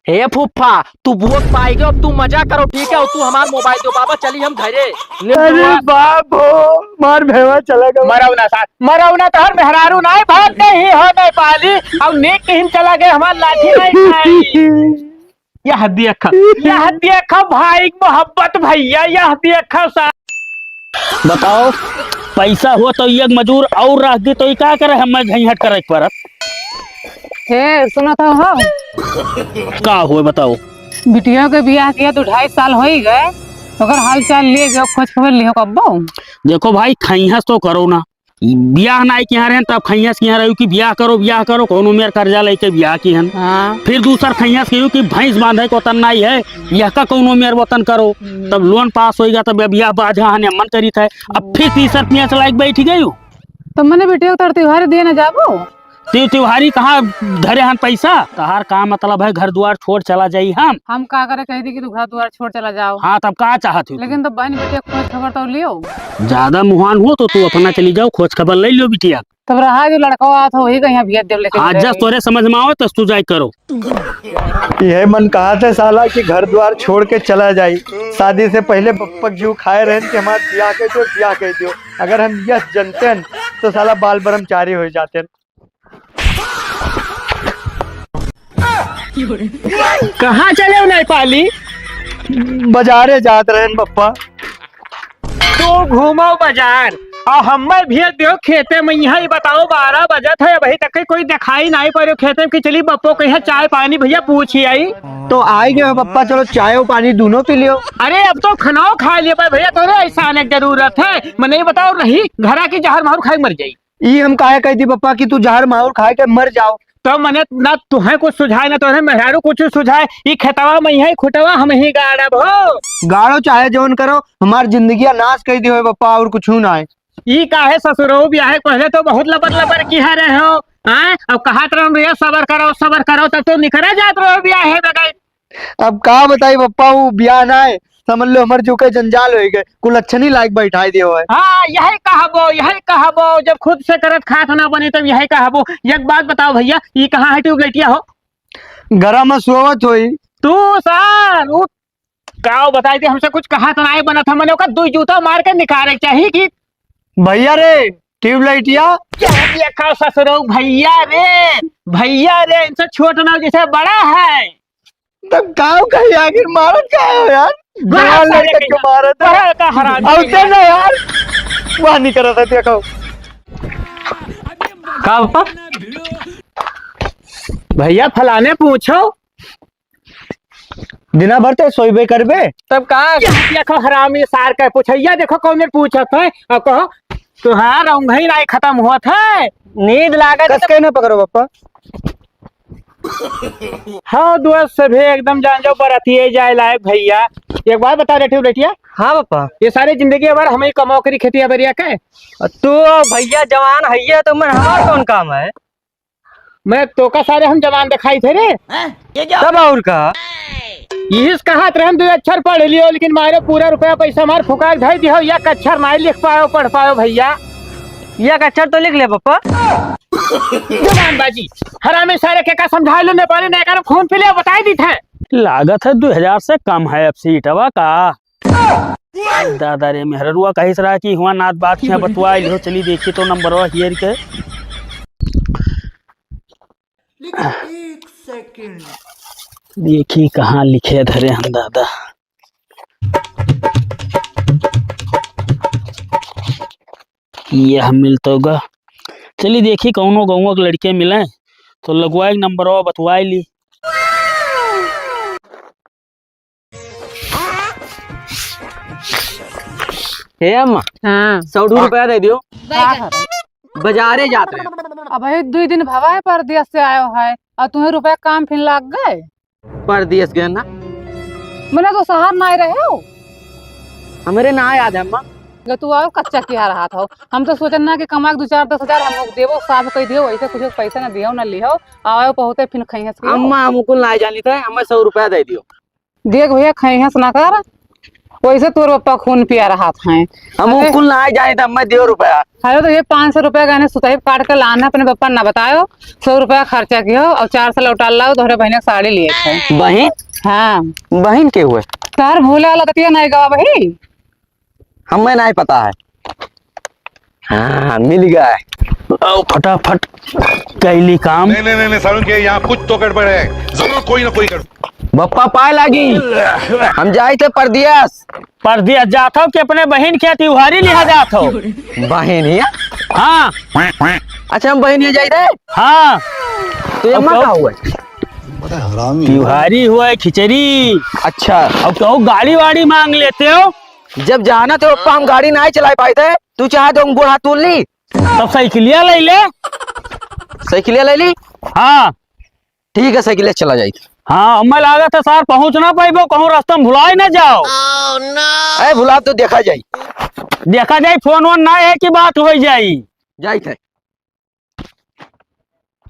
हे फूफा तू वोट पाएगा, अब तू मजा करो ठीक है, और तू हमारा मोबाइल दो बाबा, चली हम घरे। अरे बाप हो मार भेवा चला गया। मरौना साथ मरौना तो हर मेहरारू ना भाग नहीं हो नहीं पाली, अब नेक कहीं चला गए हमार लाठी नहीं खाई। यह देखो भाई मोहब्बत भैया, यह देखो सा बताओ पैसा हो तो एक मजूर और रख दी तो क्या करे, हम झंझट करे पर हे सुनो तो हो का हुए बताओ। बिटिया के बियाह किया तो 2.5 साल हो ही गए, अगर हाल चाल ले गए खोज खबर लियो कब्बो। देखो भाई खैहस तो करो ना, ब्याह ना के यहाँ रहे तब खैहस के यहाँ रहो कि ब्याह करो कोनो मेर कर्जा लेके ब्याह की हन। हाँ। फिर दूसर खैहस के कि भैंस बांधे को तन नहीं है, यह का कोनो मेर वतन करो तब लोन पास होएगा तब ब्याह बाजा हने मन करी था। अब फिर तीसर पिया चला बैठ गई तो मैंने बेटिया को त्योहार दिए ना जाबो। त्योहारी कहाँ धरे हन पैसा, तहार का मतलब है घर द्वार छोड़ चला जाई हम का करे कह दी कि तू घर द्वार छोड़ चला जाओ। हाँ तब का चाहत हो, लेकिन तो बहन बेटिया खोज खबर तो लियो। ज्यादा मुहान हो तो तू अपना चली जाओ, खोज खबर ले लो बिटिया। तब रहा जो लड़का आ था वही कहीं भेज दे लेके। आज जब तोरे समझ में आओ तब तू जाए करो। यह मन कहा था साला कि घर द्वार छोड़ के चला जाई, शादी से पहले बप्पक जू खाए रहे कि हमारे ब्याह कह दियो। अगर हम यह जनते हैं तो साला बाल ब्रह्मचारी हो जाते। कहाँ चले नहीं पाली? बाजारे जात रहे बप्पा। तू घूमो बाजार और हमें भेज दो खेते में। यहाँ ही बताओ 12 बजे थे अभी तक कोई दिखाई नहीं पा रही खेते में कि चली बप्पो कहीं चाय पानी भैया पूछी आई तो आई गए पप्पा, चलो चाय और पानी दोनों पी लियो। अरे अब तो खाना खा लिया पर भैया, तो ऐसा आने की जरूरत है। मैं नहीं बताओ रही घरा की जहर माहौर खाई मर जाई। ई हम काहे कहती पप्पा कि तू जहर माहौर खाए के मर जाओ। तो मैंने ना तुम्हें कुछ सुझाए ना तुम्हें मेहरारू कुछ सुझाए, ये खेतवा में ही खुटवा हम ही गाड़ब हो। गाड़ो चाहे जोन करो, हमारी जिंदगी नाश कर दी हो पप्पा, और कुछ ना है। ये काहे ससुरो ब्याह पहले तो बहुत लबर की है रहे हो, अब कहा रहो सबर करो तब तो निकला जात रहो ब्याह है बगैर। अब का बताई पप्पा, वो ब्याह ना है, समझ लो हमारे जो के जंजाल हो गए, कुल अच्छा नहीं लायक बैठाई दियो है। हाँ यही कहबो जब खुद से करत खात ना बने तब यही कहबो। एक बात बताओ भैया, ये कहाँ है ट्यूबलाइटिया हो? घरा में सोवत होई। तू सर वो का बताई थी हमसे कुछ कहा तो नहीं बना था, मैंने ओका 2 जूता मार के निकाले चाहिए कि भैया रे ट्यूबलाइटिया क्या ससुरो भैया रे इनसे छोटा ना जैसे बड़ा है। तब गाँव कहीं आखिर मारत का है यार, लड़के को मारत है का हरामी ना यार, वहाँ नहीं करा था देखो का पापा भैया फलाने पूछो दिना भर ते सोईबे करबे तब कहा देखो हरामी सार के पूछैया देखो कौन पूछत है और कहो तुहार उंगली नहीं खत्म हुआ था, नींद लागत कस के ना पकड़ो पापा। हाँ दोस्त से भी एकदम जान जाओ बरतिए जाए लायक भैया। एक बात बता रहे बेटिया। हाँ पापा, ये सारी जिंदगी बार हमें कमाओ करी खेती बरिया के तू भैया जवान है तो मैं हमारा कौन काम है। मैं तो का सारे हम जवान दिखाई थे रे तब और का यही कहा हम 2 अक्षर पढ़ लियो, लेकिन मारे पूरा रुपया पैसा मार फुका धर दियो, एक अक्षर नहीं लिख पाओ पढ़ पाओ भैया। एक अक्षर तो लिख ले पापा। जवानबाजी हरामी सारे के का समझा लो नेपाली नहीं कर खून पी ले बताई दी थे। लागत है 2000 से कम है अब सीटवा का। दादा रे मेहरुआ कही सरा की हुआ नाथ बात यहाँ बतवाई लो, चली देखी तो नंबरवा हियर के। देखी कहाँ लिखे धरे हम दादा। यह मिलतो गा, चली देखी कौनो गाँव के लड़के मिले तो लगवाई नंबरवा बतवाई ली। हे अम्मा हाँ 100 रुपया दे दियो, बाजारे जाते हैं। अब 2 दिन भवा है परदेश से आयो है और तुम्हें रुपया काम फिर लग गए। परदेश गए ना, मैंने तो शहर ना रहे हो, हमारे ना याद है अम्मा। तू आओ कच्चा किया रहा था, हम तो सोचन ना कि कमा 2-4-10 हजार हम लोग देवो साफ कह दियो, ऐसे कुछ पैसा ना दियो ना लियो आओ पहुंचे फिर खैहस अम्मा हमको ना जानी था, हमें 100 रुपया दे दियो। देख भैया खैहस ना कर, वैसे तोर पप्पा खून पिया रहा था। हम कुल ना जाए तो मैं 2 रुपया। अरे तो ये 500 रुपया गहने सुतही काट के लाना अपने पप्पा ना बतायो। 100 रुपया खर्चा किया और 400 लौटा लाओ। तोहरे बहन के साड़ी लिए थे। बहन हाँ बहन के हुए तार भूला लगतिया नहीं गवा भाई। हमें नहीं पता है। हाँ मिल गया। आओ फटाफट कैली काम। नहीं सारुण के यहाँ कुछ तो गड़बड़ है, जरूर कोई ना कोई गड़बड़। बप्पा पाए लगी। हम जाए थे परदेश। परदेश जात हो कि अपने बहन के त्योहारी लिहा जात हो? बहन ही हाँ अच्छा हम बहन ही जाए थे। हाँ तो ये का हुआ त्योहारी हुआ है खिचड़ी। अच्छा अब कहो गाड़ी वाड़ी मांग लेते हो। जब जाना तो पप्पा हम गाड़ी नहीं चला पाए थे। तू चाहे तो हम गोड़ हाथ तोड़ ली। तब साइकिलिया ले ले। साइकिलिया ले ली। हाँ ठीक है साइकिलिया चला जाए। हाँ हमें लागत है सर पहुँच ना पाइबो कहूँ रास्ता में भुलाए ना जाओ। अरे भुला तो देखा जाए। देखा जाए फोन वोन ना है कि बात हो जाई। जाए थे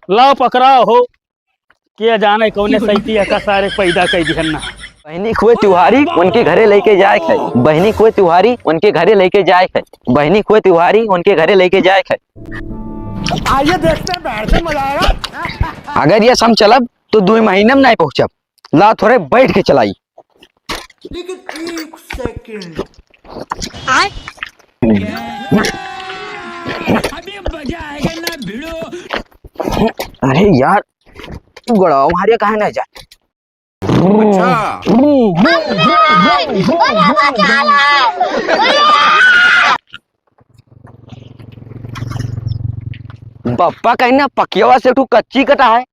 लाओ पकड़ाओ हो के जाने कौने सैती का सारे पैदा कर दिहन ना। बहनी कोई त्योहारी उनके घरे लेके जाए खे। बहनी कोई त्योहारी उनके घरे लेके जाए खे। बहनी कोई त्योहारी उनके घरे लेके जाए खे। आइए देखते हैं, बैठ से मजा आएगा। अगर ये सम चलब तो 2 महीने में नहीं पहुंचब। ला थोड़े बैठ के चलाई। लेकिन 1 सेकंड अरे यार गड़ा हमारे कहा ना जा। पप्पा कहीं ना पकियावा से कच्ची कटा है।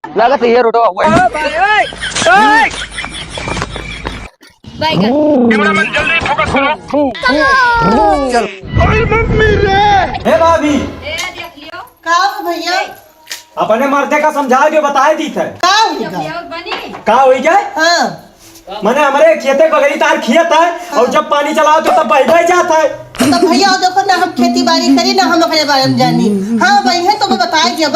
लागत ये रोटवा हुआ है। हे भाभी का भैया अपने मर्दे का समझा के बताए दी थे का होगा का हो जाए। हाँ मैंने हमारे खेते बगली तार खेत है और जब पानी चलाओ तो तब बह ही जाता है। तो भैया देखो ना हम खेती बाड़ी करी ना हम अपने बारे में जानी। हाँ भाई है तो मैं बताए जब।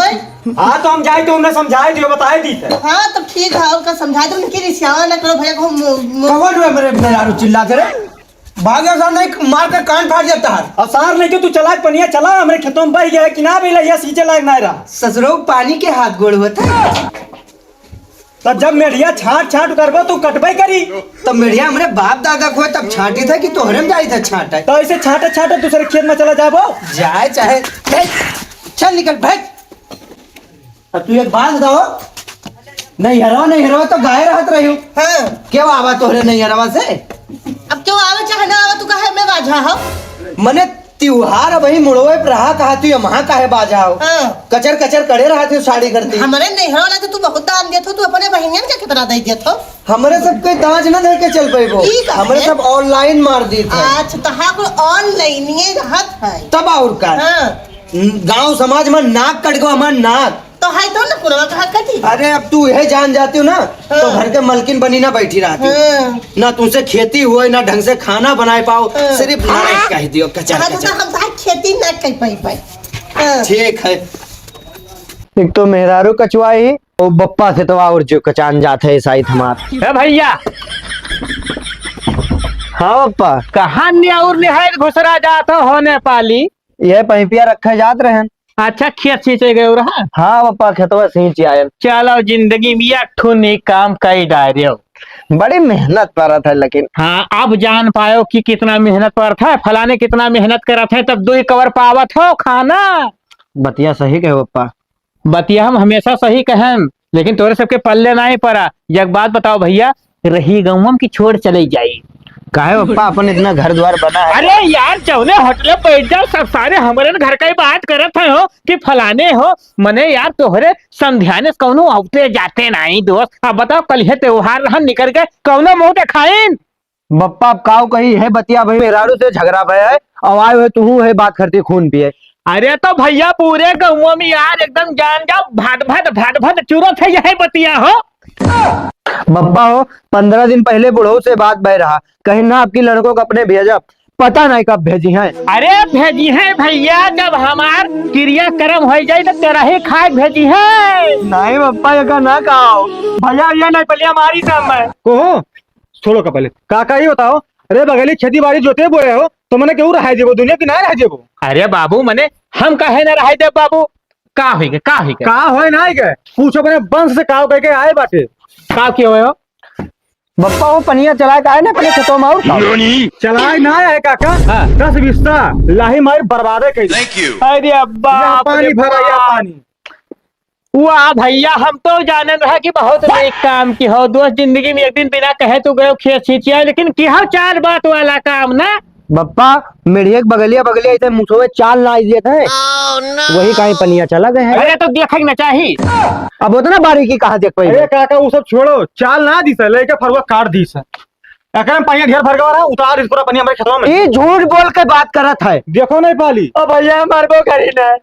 हाँ तो हम जाए तो हमने समझाए दियो बताए दी थे। हाँ तो ठीक है उनका समझा दो उनकी रिश्यावा ना करो भैया को कौन हुए मेरे बेचारू चिल्लाते रहे। भाग्य साहब नहीं मार कर कान फाड़ देता है। और सार नहीं कि तू चला पनिया चला हमारे खेतों में बह गया कि ना भी लिया सींचे लायक नहीं रहा। ससुरो पानी के हाथ गोड़ होता है। तब जब मेढ़िया छाट छाट करबो तू कटबे करी। तो मेढ़िया हमारे बाप दादा को तब छाटी था कि तोहरे में जाई था छाटा। तो ऐसे छाटे छाटे दूसरे खेत में चला जाबो। जाए चाहे चल निकल भाई। अब तू एक बात बताओ नहीं हरवा तो गाय रहत रही हूँ। हाँ क्यों आवा तोहरे नहीं हरवा से। अब क्यों आवे चाहे ना आवे तू कहे मैं बाझा हो। मने त्योहार वही मुड़वे पे रहा कहा तू यहाँ काहे बाजा हो। हाँ कचर कचर करे रहा तू साड़ी करती। हमारे नहीं वाला तो तू बहुत दान देत हो। तू अपने बहनियन के कितना दे देत हो। हमारे सब कोई दाज न दे के चल पाई वो। ठीक है। हमारे सब ऑनलाइन मार दी थे। अच्छा तो हाँ कोई ऑनलाइन ये रहत है। तब और का हाँ गांव समाज में नाक कट गो हमार नाक। तो है तो ना पुरवा कहा कटी। अरे अब तू यह जान जाती हो ना तो घर के मलकिन बनी ना बैठी रहती। हाँ ना तुमसे खेती हुए ना ढंग से खाना बनाए पाओ। सिर्फ लड़ाई कह दियो कचर हाँ तो कचर। हम साथ खेती ना कर पाई। हाँ ठीक है। एक तो मेहरारू कचवाई और बप्पा से तो और जो कचान जाते है शायद हमार। ए भैया हाँ बप्पा कहाँ न्याउर निहायत घुसरा जाता हो नेपाली। यह पैपिया रखे जात रहे। अच्छा खेत सींचे गए रहा। हाँ बप्पा खेतवा सींच आयल। चलो जिंदगी में एक ठो नी काम कई डायरियो। बड़ी मेहनत पर रहा था लेकिन। हाँ अब जान पायो कि कितना मेहनत पर था। फलाने कितना मेहनत करा थे तब 2 कवर पावत हो खाना। बतिया सही कहे बप्पा। बतिया हम हमेशा सही कहें लेकिन तोरे सबके पल्ले नहीं पड़ा। एक बात बताओ भैया रही गौम की छोड़ चले जाई। काहे बप्पा अपन इतना घर द्वार बना है। अरे यार चौने होटल बैठ जाओ सब सारे हमारे घर का ही बात करत है हो कि फलाने हो मने यार तोहरे संध्याने कौनो औते जाते नहीं दोस्त। अब बताओ कल है त्योहार रहन निकल गए कौनो मुंह दिखाइन। बप्पा अब काऊ कही है बतिया भाई मेहरारू से झगड़ा भया है और आए हुए तू है बात करती खून पिए। अरे तो भैया पूरे गाँव में यार एकदम जान जाओ भाट भाट चूरत है यही बतिया हो। बप्पा हो 15 दिन पहले बुढ़ऊ से बात बह रहा कहीं ना आपकी लड़कों को अपने भेजा पता नहीं कब भेजी हैं। अरे भेजी है भैया जब हमार क्रियाक्रम हो जाए तो तेरा ही खाए भेजी है। नहीं बप्पा ये का ना कहो भैया ये नहीं पलिया मारी सब मैं को छोड़ो का पहले काका ही बताओ। अरे बगली खेती बाड़ी जोते बोए हो तो मैंने क्यों रहा जेबो दुनिया की ना रह जेबो। अरे बाबू मने हम कहे न रहे दे बाबू का हुई के का होए ना के पूछो अपने वंश से काव कह के आए बाटे का क्यों हो बप्पा वो पनिया चला के आए ना अपने खेतों में और चलाए ना है काका। हाँ। 10 बिस्ता लाही मार बर्बादे कर अरे अब्बा पानी भरा या पानी। वाह भैया हम तो जाने रहा कि बहुत नेक काम की हो दोस्त जिंदगी में एक दिन बिना कहे तो गए खेत सींचिया लेकिन की हो 4 बात वाला काम ना। बप्पा मेढ़िया बगलिया बगलिया इतने मुँह में चाल ना दिए थे वही कहीं पनिया चला गए हैं। अरे तो देखे ना चाहिए अब उतना बारीकी कहाँ देख पाई। अरे काका वो सब छोड़ो चाल ना दी से लेके फरवा काट दी से एकरम पानी ढेर भर गया उतार इस पूरा पानी हमारे खेतों में। ये झूठ बोल के बात करत है। देखो नहीं पाली अब भैया मरबो करी ना।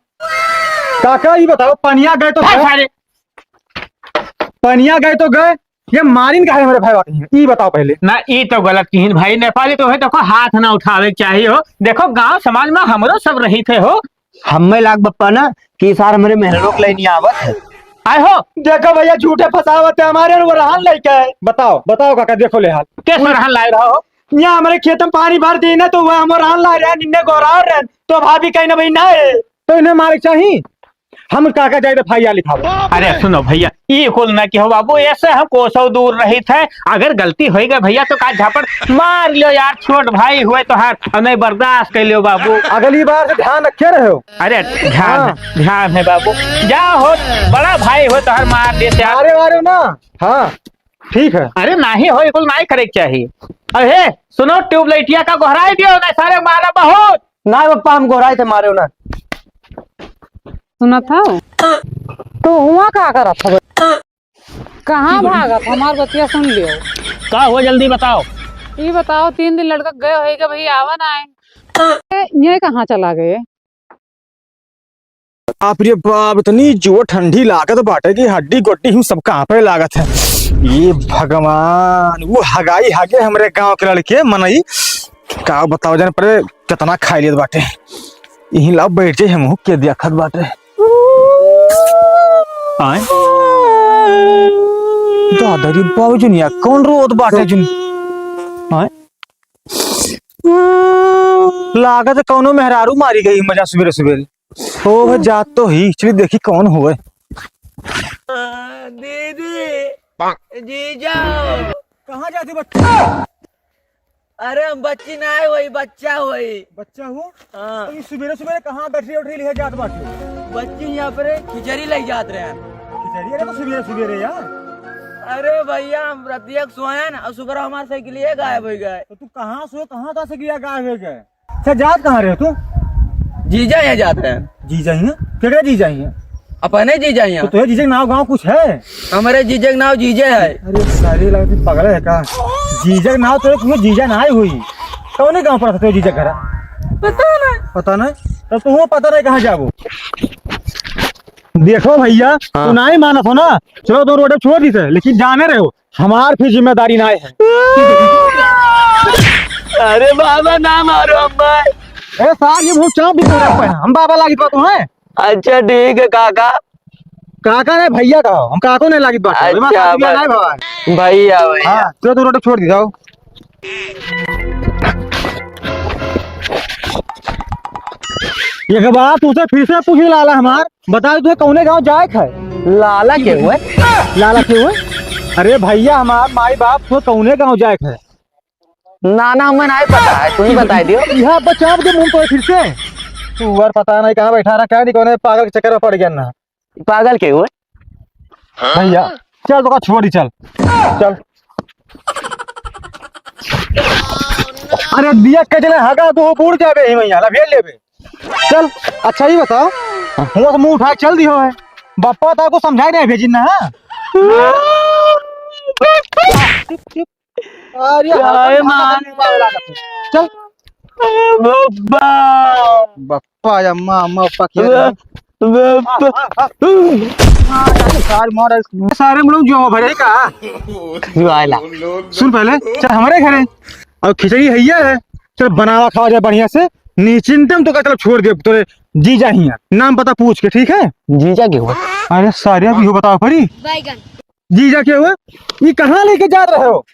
काका ये बताओ पनिया गए तो गए पनिया गए तो गए ये मारिन का है हमारे भाई बाकी है ये बताओ पहले ना ये तो गलत की भाई नेपाली तो है देखो हाथ ना उठावे के चाहिए हो। देखो गांव समाज में हमरो सब रही थे हो हमें लाग बप्पा ना कि सार हमारे मेहरों के लिए नहीं आवत है। आए हो देखो भैया झूठे फसावत है हमारे वो रहन लेके है। बताओ बताओ काका देखो ले हाल कैसे रहन लाए रहो यहाँ हमारे खेत में पानी भर दी ना तो वह हम रहन ला रहे हैं निन्ने गोरा रहे तो भाभी कहीं ना भाई ना है तो इन्हें मारे चाहिए हम काका जाए भाई लिखा। अरे सुनो भैया ये कुल ना कि हो बाबू ऐसे हम कोसों दूर रही थे अगर गलती हो गई भैया तो का झापड़ मार लियो यार छोट भाई हुए तो हाथ हमें बर्दाश्त कर लियो बाबू अगली बार से ध्यान रखे रहे हो। अरे ध्यान है बाबू जा हो बड़ा भाई हो तो हर मार देते अरे वारे ना हाँ ठीक है। अरे नहीं हो कुल नहीं करे चाहिए। अरे सुनो ट्यूबलाइटिया का गोहराई दियो ना सारे मारा बहुत ना बप्पा हम गोराए थे मारे ना सुना था तो हुआ का करत था कहाँ भागत हमार बतिया सुन लियो। का हो जल्दी बताओ। ये बताओ 3 दिन लड़का गए होएगा भैया आवा ना आए ये कहाँ चला गए। आप रे बाप इतनी जो ठंडी लागत बाटे की हड्डी गोट्टी हम सब कहाँ पे लागत है। ये भगवान वो हगाई हागे हमरे गांव के लड़के मनई का बताओ जाने पर कितना खाई लियत बाटे यही ला बैठ जाए हम के देखत बाटे आए दादारी बाबू जुनिया कौन रोत बाटे जुन आए लागत कौनो मेहरारू मारी गई मजा सवेरे सवेरे हो जात तो ही चलिए देखी कौन हुए। दीदी जीजा कहाँ जाती बच्चा। अरे हम बच्ची ना है वही बच्चा वही बच्चा हो हाँ तो सवेरे सवेरे कहाँ बैठी उठी लिया जात बाटी बच्ची यहाँ पर खिचड़ी लग जात रहे हैं। खिचड़ी अरे तो सवेरे सवेरे यार। अरे भैया हम रतिया सोए ना और सुबह हमारे साइकिल गायब हो गए। तो तू कहाँ सो कहाँ से गया गायब हो गए। अच्छा जात कहाँ रहे तू। जीजा यहाँ जाते हैं। जी जाइए केकरे जी जाइए अपने जीजा यहाँ तो जीजे नाव गाँव कुछ है। हमारे जीजे का नाम जीजे है। अरे सारी लगती पगल है का जीजा नाव तो तुम्हें जीजा ना हुई कौन गाँव पर था जीजा घर पता नहीं तब तुम्हें पता नहीं कहाँ जाबो। देखो भैया तू ना ही मानत हो ना चलो दो रोड छोड़ दी थे लेकिन जाने रहे हो हमार फिर जिम्मेदारी ना है। अरे बाबा ना मारो अम्मा। ए सार ये बहुत चाप भी कर हम बाबा लागित बात है। अच्छा ठीक है काका काका ने भैया का हम काको ने लागित बात अच्छा भैया हां चलो दो रोड छोड़ दी जाओ। ये बात तुझसे फिर से पूछ लाला हमार बता तुझे कौने गांव जाए है। लाला के हुए लाला के हुए अरे भैया हमार माई बाप तो कौने गांव जाए है। नाना हमें नहीं पता है तू ही बता दियो। यह बच्चा के मुंह पर फिर से तू और पता नहीं कहाँ बैठा रखा है कौन पागल के चक्कर में पड़ गया ना। पागल के हुए भैया चल तो छोड़ चल चल। अरे दिया के चले हगा तो बूढ़ जाबे ही भैया लभे लेबे चल। अच्छा ही बताओ हुआ तो मुंह उठा चल दियो है बापा ता को समझाई नहीं भेजी ना। अरे चल बप्पा अम्मा अम्मा पापा सारे लोग जो भरे का सुन पहले चल हमारे घरे और खिचड़ी है चल बनावा खावा जाए बढ़िया से निश्चिंतम तो चलो छोड़ दे तोरे जीजा ही नाम पता पूछ के ठीक है। जीजा के हुए अरे सारे भी हो बताओ परी जीजा क्या हुआ ये कहाँ लेके जा रहे हो।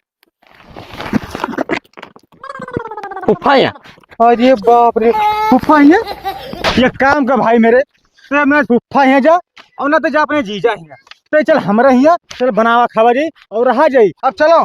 फुफा यहाँ अरे बाप रे फूफा है ये काम का भाई मेरे तो मैं फूफा है जा और ना तो जा अपने जीजा ही तो चल हमरा हिया चल बनावा खावा जाई और रहा जाई अब चलो